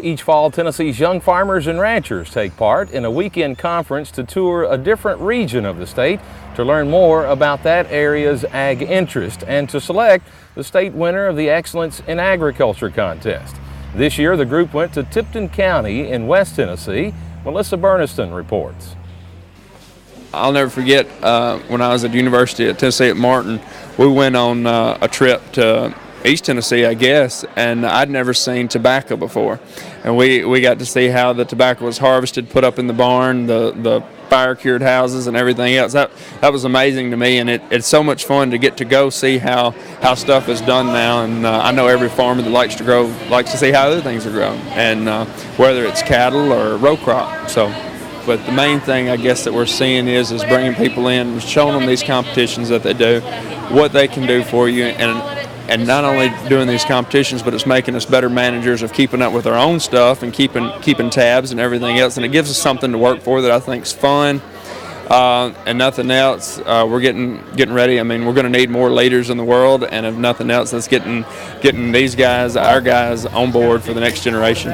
Each fall, Tennessee's young farmers and ranchers take part in a weekend conference to tour a different region of the state to learn more about that area's ag interest and to select the state winner of the Excellence in Agriculture contest. This year, the group went to Tipton County in West Tennessee. Melissa Burniston reports. I'll never forget when I was at the University at Tennessee at Martin, we went on a trip to East Tennessee, I guess, and I'd never seen tobacco before. And we got to see how the tobacco was harvested, put up in the barn, the fire-cured houses and everything else. That was amazing to me, and it's so much fun to get to go see how stuff is done now. And I know every farmer that likes to see how other things are grown, and whether it's cattle or row crop. But the main thing I guess that we're seeing is bringing people in, showing them these competitions that they do, what they can do for you, and not only doing these competitions, but it's making us better managers of keeping up with our own stuff and keeping tabs and everything else. And it gives us something to work for that I think is fun. And nothing else, we're getting ready. I mean, we're going to need more leaders in the world, and if nothing else, that's getting these guys, our guys, on board for the next generation.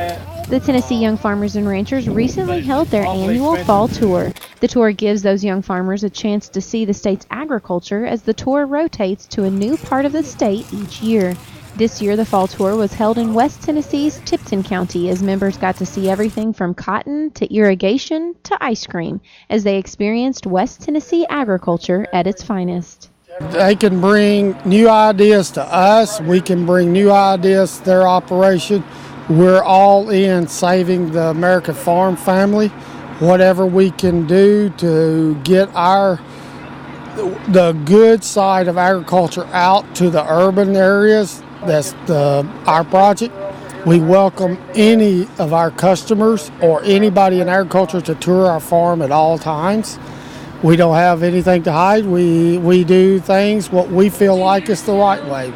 The Tennessee Young Farmers and Ranchers recently held their annual fall tour. The tour gives those young farmers a chance to see the state's agriculture as the tour rotates to a new part of the state each year. This year, the fall tour was held in West Tennessee's Tipton County as members got to see everything from cotton to irrigation to ice cream as they experienced West Tennessee agriculture at its finest. They can bring new ideas to us. We can bring new ideas to their operation. We're all in saving the American farm family. Whatever we can do to get the good side of agriculture out to the urban areas, that's our project. We welcome any of our customers or anybody in agriculture to tour our farm at all times. We don't have anything to hide. We do things what we feel like is the right way,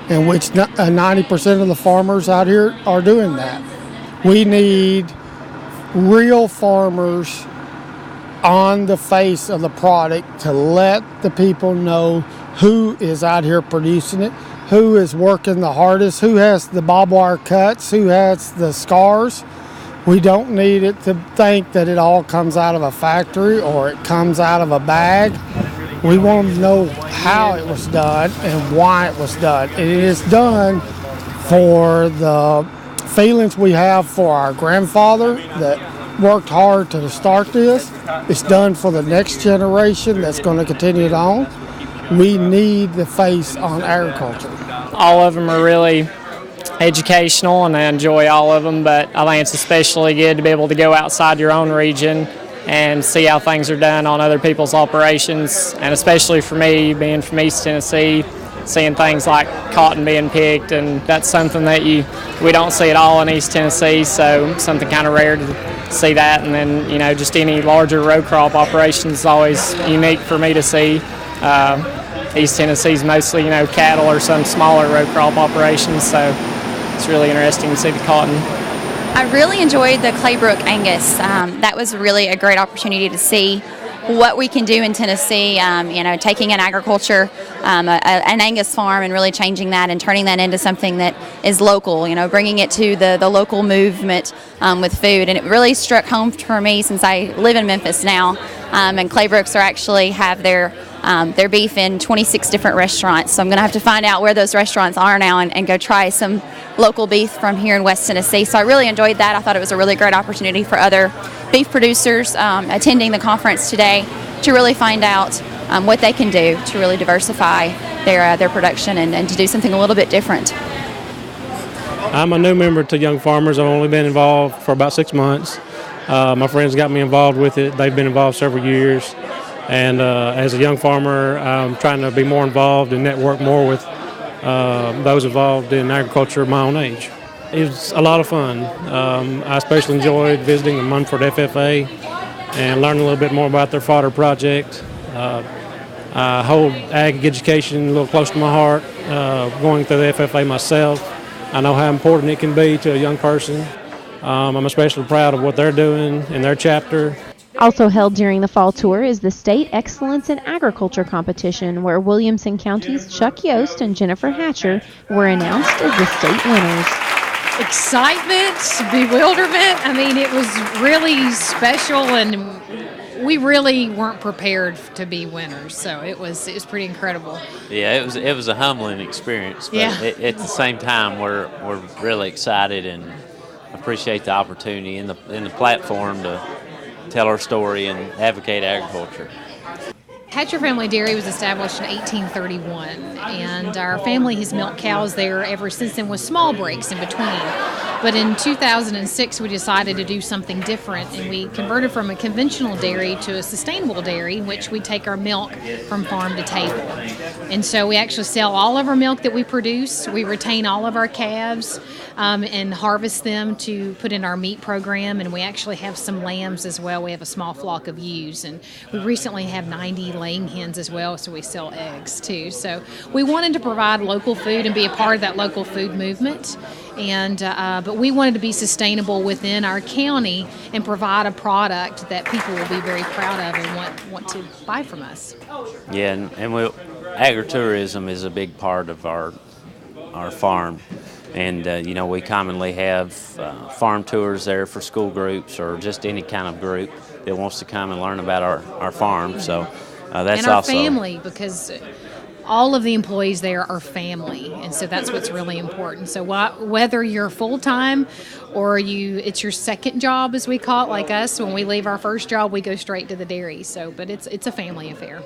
in which 90% of the farmers out here are doing that. We need real farmers on the face of the product to let the people know who is out here producing it, who is working the hardest, who has the barbed wire cuts, who has the scars. We don't need it to think that it all comes out of a factory or it comes out of a bag. We want them to know how it was done and why it was done. And it is done for the feelings we have for our grandfather that worked hard to start this. It's done for the next generation that's going to continue it on. We need the face on agriculture. All of them are really educational, and I enjoy all of them, but I think it's especially good to be able to go outside your own region and see how things are done on other people's operations, and especially for me, being from East Tennessee, seeing things like cotton being picked, and that's something that we don't see at all in East Tennessee, so something kind of rare to see that. And then, just any larger row crop operations is always unique for me to see. East Tennessee's mostly, cattle or some smaller row crop operations, so it's really interesting to see the cotton. I really enjoyed the Claybrook Angus. That was really a great opportunity to see what we can do in Tennessee, taking an agriculture, an Angus farm, and really changing that and turning that into something that is local, bringing it to the local movement with food. And it really struck home for me since I live in Memphis now, and Claybrooks actually have their beef in 26 different restaurants. So I'm going to have to find out where those restaurants are now and go try some local beef from here in West Tennessee. So I really enjoyed that. I thought it was a really great opportunity for other beef producers attending the conference today to really find out what they can do to really diversify their production and to do something a little bit different. I'm a new member to Young Farmers. I've only been involved for about 6 months. My friends got me involved with it. They've been involved several years. And as a young farmer, I'm trying to be more involved and network more with those involved in agriculture of my own age. It's a lot of fun. I especially enjoyed visiting the Munford FFA and learning a little bit more about their fodder project. I hold ag education a little close to my heart, going through the FFA myself. I know how important it can be to a young person. I'm especially proud of what they're doing in their chapter. Also held during the fall tour is the State Excellence in Agriculture competition, where Williamson County's Chuck Yost and Jennifer Hatcher were announced as the state winners. excitement, bewilderment. I mean, it was really special, and we really weren't prepared to be winners, so it was pretty incredible. Yeah, it was a humbling experience, but Yeah. at the same time, we're really excited and appreciate the opportunity and the platform to tell our story and advocate agriculture. Hatcher Family Dairy was established in 1831, and our family has milked cows there ever since then, with small breaks in between. But in 2006, we decided to do something different, and we converted from a conventional dairy to a sustainable dairy, in which we take our milk from farm to table. And so we actually sell all of our milk that we produce. We retain all of our calves and harvest them to put in our meat program, and we actually have some lambs as well. We have a small flock of ewes, and we recently have 90 laying hens as well, so we sell eggs too. So we wanted to provide local food and be a part of that local food movement, and but we wanted to be sustainable within our county and provide a product that people will be very proud of and want to buy from us. Yeah, and agritourism is a big part of our farm. And, we commonly have farm tours there for school groups or just any kind of group that wants to come and learn about our farm. So that's and our also family, because all of the employees there are family, and so that's what's really important. So whether you're full-time or it's your second job, as we call it, like us, when we leave our first job, we go straight to the dairy. So, but it's a family affair.